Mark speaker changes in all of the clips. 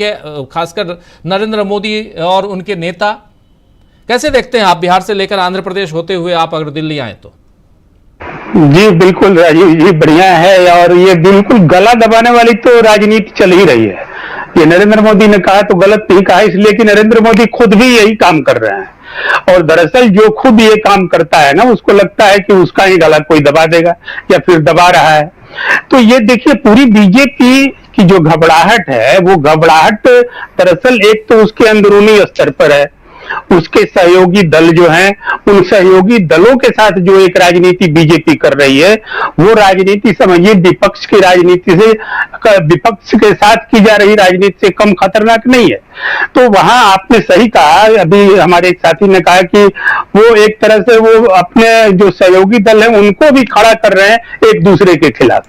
Speaker 1: के खासकर नरेंद्र मोदी और उनके नेता कैसे देखते हैं आप? बिहार से लेकर आंध्र प्रदेश होते हुए आप अगर दिल्ली आए तो।
Speaker 2: जी बिल्कुल राजीव जी, बढ़िया है। और ये बिल्कुल गला दबाने वाली तो राजनीति चल ही रही है। ये नरेंद्र मोदी ने कहा तो गलत नहीं कहा, इसलिए कि नरेंद्र मोदी खुद भी यही काम कर रहे हैं। और दरअसल जो खुद ये काम करता है ना, उसको लगता है कि उसका ही गला कोई दबा देगा या फिर दबा रहा है। तो ये देखिए, पूरी बीजेपी की जो घबराहट है, वो घबराहट दरअसल एक तो उसके अंदरूनी स्तर पर है, उसके सहयोगी दल जो हैं, उन सहयोगी दलों के साथ जो एक राजनीति बीजेपी कर रही है, वो राजनीति समझिए विपक्ष की राजनीति से, विपक्ष के साथ की जा रही राजनीति से कम खतरनाक नहीं है। तो वहां आपने सही कहा, अभी हमारे एक साथी ने कहा कि वो एक तरह से वो अपने जो सहयोगी दल है उनको भी खड़ा कर रहे हैं एक दूसरे के खिलाफ।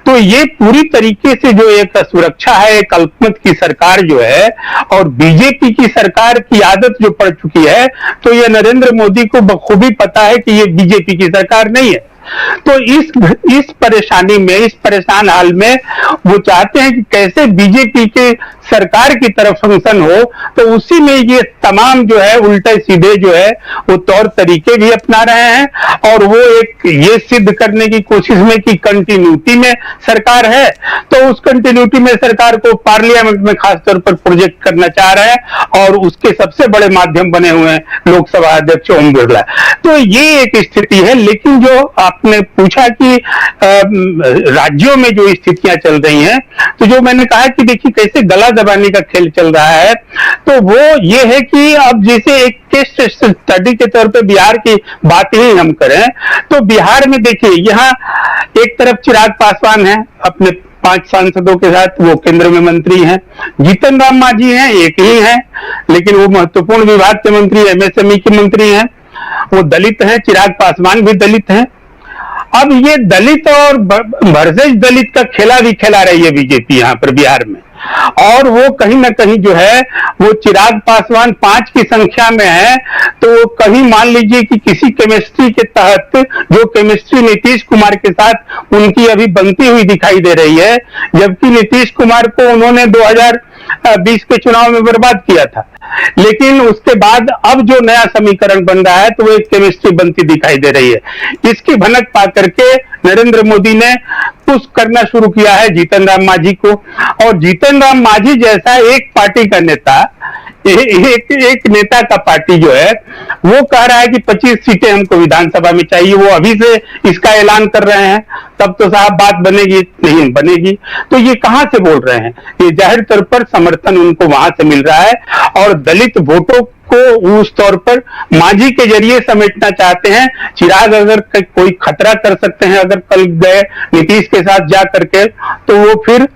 Speaker 2: तो ये पूरी तरीके से जो एक सुरक्षा है, एक अल्पमत की सरकार जो है और बीजेपी की सरकार की आदत जो पड़ चुकी है, तो ये नरेंद्र मोदी को बखूबी पता है कि ये बीजेपी की सरकार नहीं है। तो इस परेशानी में, इस परेशान हाल में वो चाहते हैं कि कैसे बीजेपी के सरकार की तरफ फंक्शन हो। तो उसी में ये तमाम जो है उल्टे सीधे जो है वो तौर तरीके भी अपना रहे हैं और वो एक ये सिद्ध करने की कोशिश में कि कंटिन्यूटी में सरकार है, तो उस कंटिन्यूटी में सरकार को पार्लियामेंट में खासतौर पर प्रोजेक्ट करना चाह रहे हैं और उसके सबसे बड़े माध्यम बने हुए हैं लोकसभा अध्यक्ष ओम बिरला। तो ये एक स्थिति है। लेकिन जो आपने पूछा कि राज्यों में जो स्थितियां चल रही हैं, तो जो मैंने कहा कि देखिए कैसे गला दबाने का खेल चल रहा है, तो वो ये है कि अब जैसे एक केस स्टडी के तौर पे बिहार की बात ही हम करें, तो बिहार में देखिए यहाँ एक तरफ चिराग पासवान है अपने 5 सांसदों के साथ, वो केंद्र में मंत्री हैं। जीतन राम मांझी हैं, एक ही हैं, लेकिन वो महत्वपूर्ण विभाग के मंत्री, एमएसएमई के मंत्री हैं। वो दलित हैं, चिराग पासवान भी दलित हैं। अब ये दलित और वर्सेस दलित का खेला भी खेला रही है बीजेपी यहाँ पर बिहार में। और वो कहीं ना कहीं जो है वो चिराग पासवान 5 की संख्या में है, तो कहीं मान लीजिए कि किसी केमिस्ट्री के तहत, जो केमिस्ट्री नीतीश कुमार के साथ उनकी अभी बनती हुई दिखाई दे रही है, जबकि नीतीश कुमार को उन्होंने 2020 के चुनाव में बर्बाद किया था। लेकिन उसके बाद अब जो नया समीकरण बन रहा है, तो वो एक केमिस्ट्री बनती दिखाई दे रही है। इसकी भनक पा करके नरेंद्र मोदी ने पुश करना शुरू किया है जीतन राम मांझी को। और जीतन राम मांझी जैसा एक पार्टी का नेता, एक नेता का पार्टी जो है, वो कह रहा है कि 25 सीटें हमको विधानसभा में चाहिए। वो अभी से इसका ऐलान कर रहे हैं, तब तो साहब बात बनेगी नहीं बनेगी। तो ये कहां से बोल रहे हैं? ये जाहिर तौर पर समर्थन उनको वहां से मिल रहा है और दलित वोटों को उस तौर पर मांझी के जरिए समेटना चाहते हैं। चिराग अगर कोई खतरा कर सकते हैं, अगर कल गए नीतीश के साथ जा करके, तो वो फिर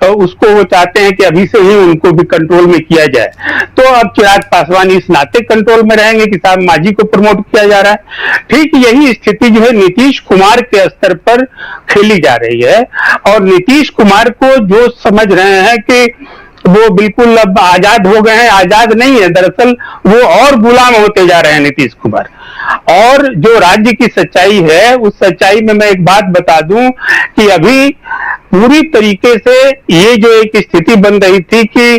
Speaker 2: उसको वो चाहते हैं कि अभी से ही उनको भी कंट्रोल में किया जाए। तो अब चिराग पासवान इस नाते कंट्रोल में रहेंगे कि साहब मांझी को प्रमोट किया जा रहा है। ठीक यही स्थिति जो है नीतीश कुमार के स्तर पर खेली जा रही है। और नीतीश कुमार को जो समझ रहे हैं कि वो बिल्कुल अब आजाद हो गए हैं, आजाद नहीं है, दरअसल वो और गुलाम होते जा रहे हैं नीतीश कुमार। और जो राज्य की सच्चाई है, उस सच्चाई में मैं एक बात बता दूं कि अभी पूरी तरीके से ये जो एक स्थिति बन रही थी कि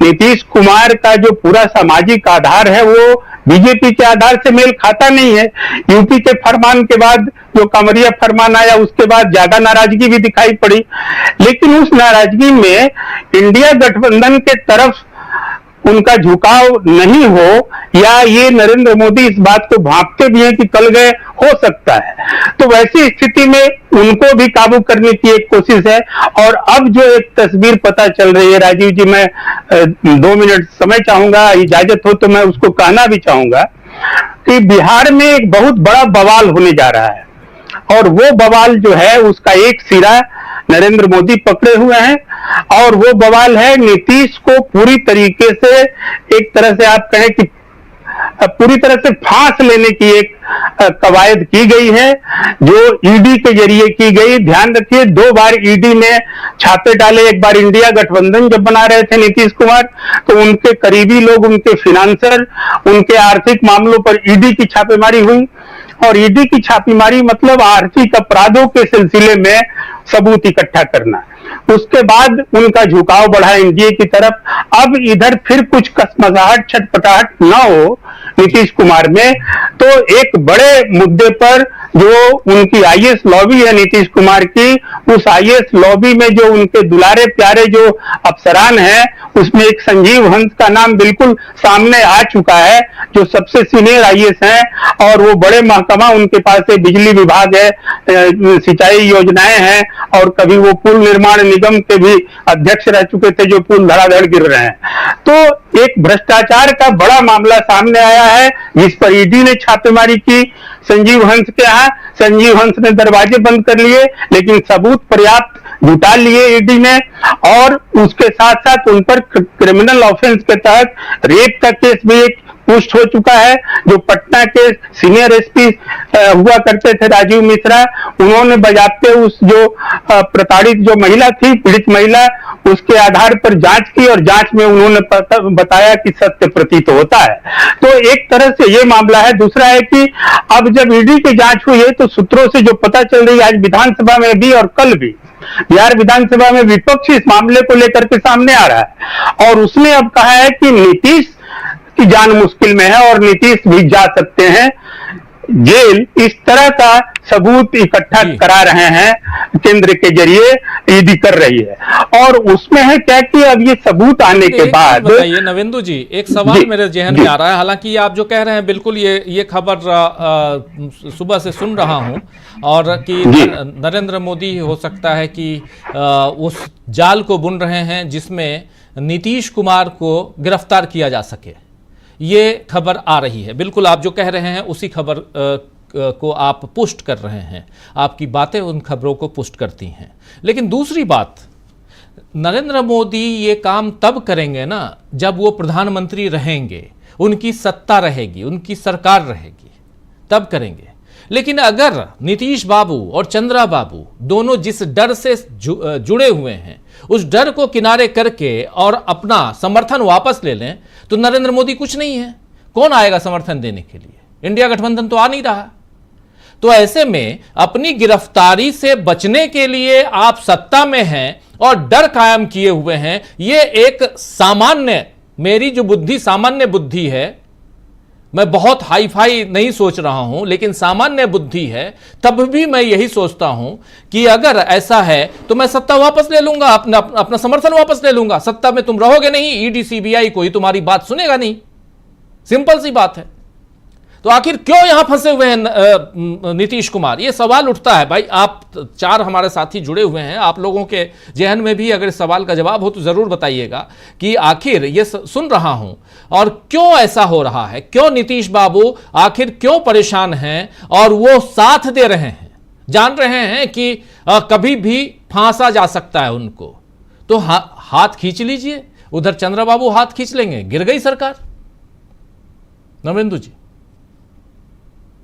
Speaker 2: नीतीश कुमार का जो पूरा सामाजिक आधार है वो बीजेपी के आधार से मेल खाता नहीं है। यूपी के फरमान के बाद जो कांवरिया फरमान आया, उसके बाद ज्यादा नाराजगी भी दिखाई पड़ी। लेकिन उस नाराजगी में इंडिया गठबंधन के तरफ उनका झुकाव नहीं हो, या ये नरेंद्र मोदी इस बात को भांपते भी हैं कि कल गए हो सकता है, तो वैसी स्थिति में उनको भी काबू करने की एक कोशिश है। और अब जो एक तस्वीर पता चल रही है, राजीव जी, मैं 2 मिनट समय चाहूंगा, इजाजत हो तो मैं उसको कहना भी चाहूंगा कि बिहार में एक बहुत बड़ा बवाल होने जा रहा है। और वो बवाल जो है उसका एक सिरा नरेंद्र मोदी पकड़े हुए हैं, और वो बवाल है नीतीश को पूरी तरीके से, एक तरह से आप कहें कि पूरी तरह से फांस लेने की एक कवायद की गई है, जो ईडी के जरिए की गई। ध्यान रखिए, 2 बार ईडी ने छापे डाले। एक बार इंडिया गठबंधन जब बना रहे थे नीतीश कुमार, तो उनके करीबी लोग, उनके फिनांसर, उनके आर्थिक मामलों पर ईडी की छापेमारी हुई। और ईडी की छापेमारी मतलब आर्थिक अपराधों के सिलसिले में सबूत इकट्ठा करना। उसके बाद उनका झुकाव बढ़ा एनडीए की तरफ। अब इधर फिर कुछ कसमसाहट छटपटाहट न हो नीतीश कुमार में, तो एक बड़े मुद्दे पर जो उनकी आईएएस लॉबी है नीतीश कुमार की, उस आईएएस लॉबी में जो उनके दुलारे प्यारे जो अफसरान हैं, उसमें एक संजीव हंस का नाम बिल्कुल सामने आ चुका है, जो सबसे सीनियर आईएएस हैं और वो बड़े महकमा उनके पास है, बिजली विभाग है, सिंचाई योजनाएं हैं, और कभी वो पुल निर्माण निगम के भी अध्यक्ष रह चुके थे, जो पुल धड़ाधड़ गिर रहे हैं। तो एक भ्रष्टाचार का बड़ा मामला सामने आया है, जिस पर ईडी ने छापेमारी की संजीव हंस के यहाँ। संजीव हंस ने दरवाजे बंद कर लिए, लेकिन सबूत पर्याप्त जुटा लिए ईडी ने, और उसके साथ साथ उन पर क्रिमिनल ऑफेंस के तहत रेप का केस भी एक पुष्ट हो चुका है। जो पटना के सीनियर एसपी हुआ करते थे राजीव मिश्रा, उन्होंने बजाते उस जो प्रताड़ित जो महिला थी, पीड़ित महिला, उसके आधार पर जांच की और जांच में उन्होंने बताया कि सत्य प्रतीत होता है। तो एक तरह से ये मामला है। दूसरा है कि अब जब ईडी की जांच हुई है तो सूत्रों से जो पता चल रही है, आज विधानसभा में भी और कल भी बिहार विधानसभा में विपक्ष इस मामले को लेकर के सामने आ रहा है, और उसने अब कहा है कि नीतीश की जान मुश्किल में है और नीतीश भी जा सकते हैं जेल। इस तरह का सबूत इकट्ठा करा रहे हैं, केंद्र के जरिए ईडी कर रही है। और उसमें है क्या कि अब ये सबूत आने के बाद
Speaker 1: बताइए नवेंदु जी, एक सवाल मेरे जहन में आ रहा है। हालांकि आप जो कह रहे हैं बिल्कुल ये खबर सुबह से सुन रहा हूं, और कि नरेंद्र मोदी हो सकता है कि उस जाल को बुन रहे हैं जिसमें नीतीश कुमार को गिरफ्तार किया जा सके, ये खबर आ रही है। बिल्कुल आप जो कह रहे हैं उसी खबर को आप पुष्ट कर रहे हैं, आपकी बातें उन खबरों को पुष्ट करती हैं। लेकिन दूसरी बात, नरेंद्र मोदी ये काम तब करेंगे ना जब वो प्रधानमंत्री रहेंगे, उनकी सत्ता रहेगी, उनकी सरकार रहेगी, तब करेंगे। लेकिन अगर नीतीश बाबू और चंद्रा बाबू दोनों जिस डर से जुड़े हुए हैं, उस डर को किनारे करके और अपना समर्थन वापस ले लें, तो नरेंद्र मोदी कुछ नहीं है। कौन आएगा समर्थन देने के लिए? इंडिया गठबंधन तो आ नहीं रहा। तो ऐसे में अपनी गिरफ्तारी से बचने के लिए आप सत्ता में हैं और डर कायम किए हुए हैं। ये एक सामान्य, मेरी जो बुद्धि सामान्य बुद्धि है, मैं बहुत हाई फाई नहीं सोच रहा हूं, लेकिन सामान्य बुद्धि है, तब भी मैं यही सोचता हूं कि अगर ऐसा है तो मैं सत्ता वापस ले लूंगा, अपना समर्थन वापस ले लूंगा। सत्ता में तुम रहोगे नहीं, ईडी सीबीआई कोई तुम्हारी बात सुनेगा नहीं, सिंपल सी बात है। तो आखिर क्यों यहां फंसे हुए हैं नीतीश कुमार? ये सवाल उठता है। भाई आप चार हमारे साथी जुड़े हुए हैं, आप लोगों के जहन में भी अगर इस सवाल का जवाब हो तो जरूर बताइएगा कि आखिर ये सुन रहा हूं और क्यों ऐसा हो रहा है, क्यों नीतीश बाबू आखिर क्यों परेशान हैं और वो साथ दे रहे हैं, जान रहे हैं कि कभी भी फांसा जा सकता है उनको, तो हाथ खींच लीजिए। उधर चंद्रा बाबू हाथ खींच लेंगे, गिर गई सरकार। नवेंदु जी,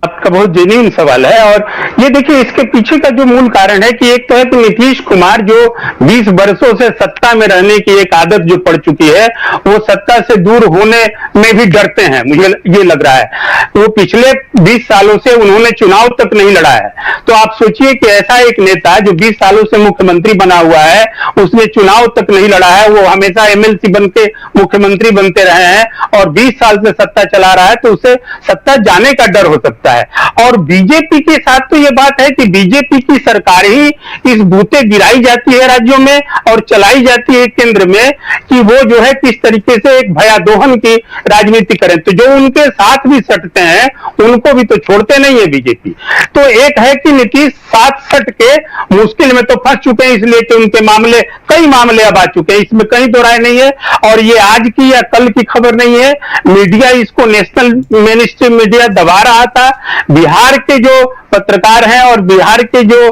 Speaker 2: आपका बहुत जेन्युइन सवाल है। और ये देखिए, इसके पीछे का जो मूल कारण है कि एक तो है कि नीतीश कुमार जो 20 वर्षों से सत्ता में रहने की एक आदत जो पड़ चुकी है, वो सत्ता से दूर होने में भी डरते हैं, मुझे ये लग रहा है। वो पिछले 20 सालों से उन्होंने चुनाव तक नहीं लड़ा है। तो आप सोचिए कि ऐसा एक नेता जो 20 सालों से मुख्यमंत्री बना हुआ है, उसने चुनाव तक नहीं लड़ा है, वो हमेशा एमएलसी बन के मुख्यमंत्री बनते रहे हैं और 20 साल से सत्ता चला रहा है, तो उसे सत्ता जाने का डर हो सकता है। और बीजेपी के साथ तो यह बात है कि बीजेपी की सरकार ही इस बूते गिराई जाती है राज्यों में और चलाई जाती है केंद्र में, कि वो जो है किस तरीके से एक भयादोहन की राजनीति करें। तो जो उनके साथ भी सटते हैं उनको भी तो छोड़ते नहीं है बीजेपी। तो एक है कि नीतीश साथ सट के मुश्किल में तो फंस चुके हैं, इसलिए कि उनके मामले, कई मामले अब आ चुके हैं, इसमें कहीं दो राय नहीं है। और ये आज की या कल की खबर नहीं है, मीडिया इसको, नेशनल मेन स्ट्रीम मीडिया दबा रहा था। बिहार के जो पत्रकार हैं और बिहार के जो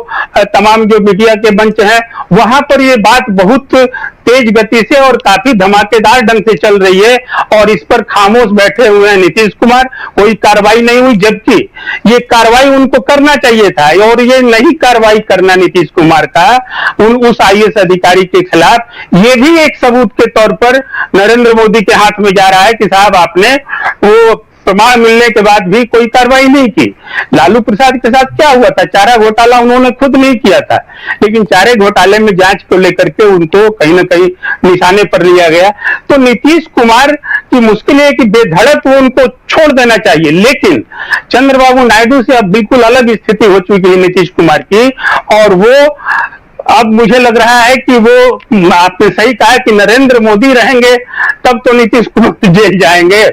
Speaker 2: तमाम जो मीडिया के मंच हैं, वहां पर ये बात बहुत तेज गति से और काफी धमाकेदार ढंग से चल रही है और इस पर खामोश बैठे हुए हैं नीतीश कुमार। कोई कार्रवाई नहीं हुई, जबकि ये कार्रवाई उनको करना चाहिए था और ये नहीं कार्रवाई करना नीतीश कुमार का उस आईएएस अधिकारी के खिलाफ, ये भी एक सबूत के तौर पर नरेंद्र मोदी के हाथ में जा रहा है कि साहब आपने वो प्रमाण मिलने के बाद भी कोई कार्रवाई नहीं की। लालू प्रसाद के साथ क्या हुआ था, चारा घोटाला उन्होंने खुद नहीं किया था, लेकिन चारे घोटाले में जांच को लेकर के उनको कहीं ना कहीं निशाने पर लिया गया। तो नीतीश कुमार की मुश्किल है कि बेधड़क वो उनको छोड़ देना चाहिए, लेकिन चंद्रबाबू नायडू से अब बिल्कुल अलग स्थिति हो चुकी है नीतीश कुमार की, और वो अब मुझे लग रहा है कि वो, आपने सही कहा कि नरेंद्र मोदी रहेंगे तब तो नीतीश कुमार जेल जाएंगे,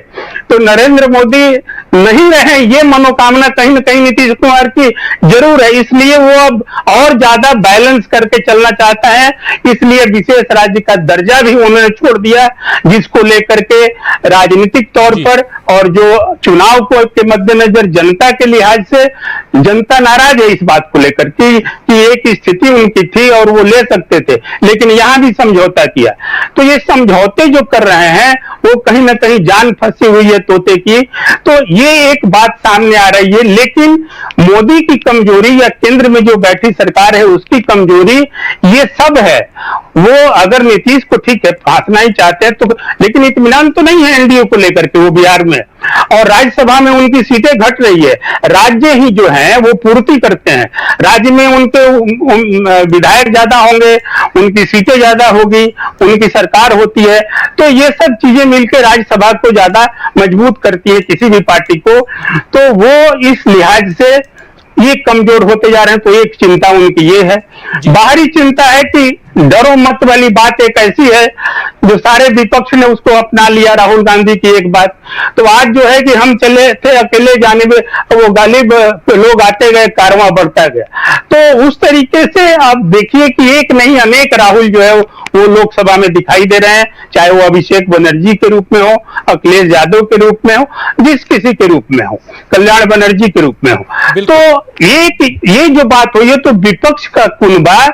Speaker 2: तो नरेंद्र मोदी नहीं रहे ये मनोकामना कहीं ना कहीं नीतीश कुमार की जरूर है, इसलिए वो अब और ज्यादा बैलेंस करके चलना चाहता है। इसलिए विशेष राज्य का दर्जा भी उन्होंने छोड़ दिया, जिसको लेकर के राजनीतिक तौर पर और जो चुनाव को के मद्देनजर जनता के लिहाज से जनता नाराज है इस बात को लेकर कि एक स्थिति उनकी थी और वो ले सकते थे, लेकिन यहां भी समझौता किया। तो ये समझौते जो कर रहे हैं वो कहीं ना कहीं जान फंसी हुई है तोते की, तो ये एक बात सामने आ रही है। लेकिन मोदी की कमजोरी या केंद्र में जो बैठी सरकार है उसकी कमजोरी ये सब है। वो अगर नीतीश को ठीक है फांसना ही चाहते हैं तो, लेकिन इत्मीनान तो नहीं है एनडीए को लेकर के वो बिहार में, और राज्यसभा में उनकी सीटें घट रही है। राज्य ही जो है वो पूर्ति करते हैं, राज्य में उनके विधायक ज्यादा होंगे, उनकी सीटें ज्यादा होगी, उनकी सरकार होती है, तो ये सब चीजें मिलकर राज्यसभा को ज्यादा मजबूत करती है किसी भी पार्टी को। तो वो इस लिहाज से ये कमजोर होते जा रहे हैं। तो एक चिंता उनकी ये है। बाहरी चिंता है कि डरो मत वाली बात एक ऐसी है जो सारे विपक्ष ने उसको अपना लिया, राहुल गांधी की एक बात। तो आज जो है कि हम चले थे अकेले जाने में, वो गालिब लोग आते गए, कारवां बढ़ता गया। तो उस तरीके से आप देखिए कि एक नहीं अनेक राहुल जो है वो लोकसभा में दिखाई दे रहे हैं, चाहे वो अभिषेक बनर्जी के रूप में हो, अखिलेश यादव के रूप में हो, जिस किसी के रूप में हो, कल्याण बनर्जी के रूप में हो। तो ये जो बात हो, ये तो विपक्ष का कुनबा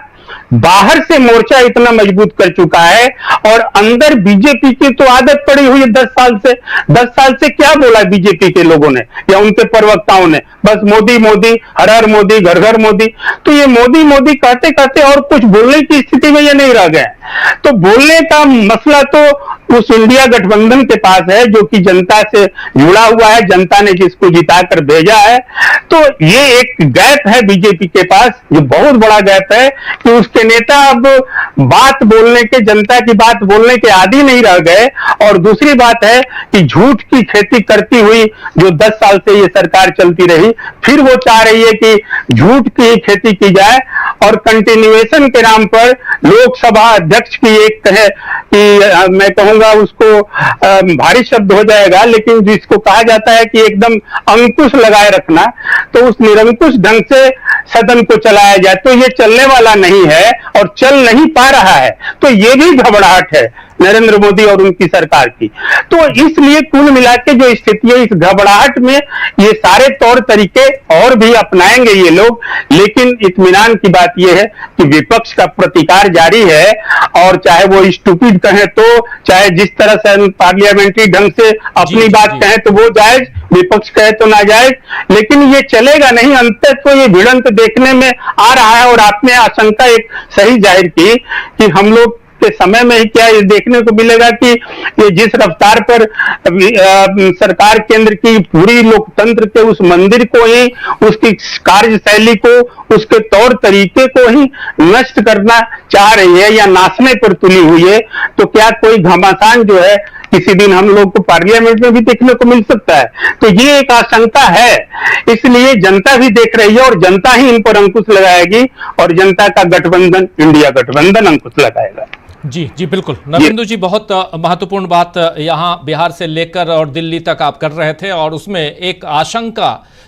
Speaker 2: बाहर से मोर्चा इतना मजबूत कर चुका है, और अंदर बीजेपी की तो आदत पड़ी हुई है 10 साल से। 10 साल से क्या बोला बीजेपी के लोगों ने या उनके प्रवक्ताओं ने, बस मोदी मोदी, हर हर मोदी, घर घर मोदी। तो ये मोदी मोदी कहते कहते और कुछ बोलने की स्थिति में ये नहीं रह गए। तो बोलने का मसला तो उस इंडिया गठबंधन के पास है जो कि जनता से जुड़ा हुआ है, जनता ने जिसको जिताकर भेजा है। तो ये एक गैप है बीजेपी के पास, जो बहुत बड़ा गैप है कि उसके नेता अब बात बोलने के, जनता की बात बोलने के आदी नहीं रह गए। और दूसरी बात है कि झूठ की खेती करती हुई जो 10 साल से ये सरकार चलती रही, फिर वो चाह रही है कि झूठ की खेती की जाए, और कंटिन्यूएशन के नाम पर लोकसभा अध्यक्ष की एक कहे कि मैं कहूंगा उसको भारी शब्द हो जाएगा, लेकिन जिसको कहा जाता है कि एकदम अंकुश लगाए रखना, तो उस निरंकुश ढंग से सदन को चलाया जाए, तो ये चलने वाला नहीं है और चल नहीं पा रहा है। तो ये भी घबराहट है नरेंद्र मोदी और उनकी सरकार की। तो इसलिए कुल मिला के जो स्थिति है, इस घबराहट में ये सारे तौर तरीके और भी अपनाएंगे ये लोग, लेकिन इत्मीनान की बात ये है कि विपक्ष का प्रतिकार जारी है। और चाहे वो स्टूपिड कहें तो, चाहे जिस तरह से पार्लियामेंट्री ढंग से अपनी बात कहें तो वो जायज, विपक्ष कहे तो नाजायज, लेकिन ये चलेगा नहीं। अंत तो ये भिड़ंत देखने में आ रहा है। और आपने आशंका एक सही जाहिर की कि हम लोग के समय में ही क्या ये देखने को मिलेगा कि ये जिस रफ्तार पर सरकार केंद्र की पूरी लोकतंत्र के उस मंदिर को ही, उसकी कार्यशैली को, उसके तौर तरीके को ही नष्ट करना चाह रही है या नाशने पर तुली हुई है, तो क्या कोई घमासान जो है किसी दिन हम लोग को पार्लियामेंट में भी देखने को मिल सकता है। तो ये एक आशंका है, इसलिए जनता भी देख रही है और जनता ही इन पर अंकुश लगाएगी, और जनता का गठबंधन, इंडिया गठबंधन अंकुश लगाएगा।
Speaker 1: जी जी बिल्कुल नरेंद्र जी, बहुत महत्वपूर्ण बात यहाँ बिहार से लेकर और दिल्ली तक आप कर रहे थे, और उसमें एक आशंका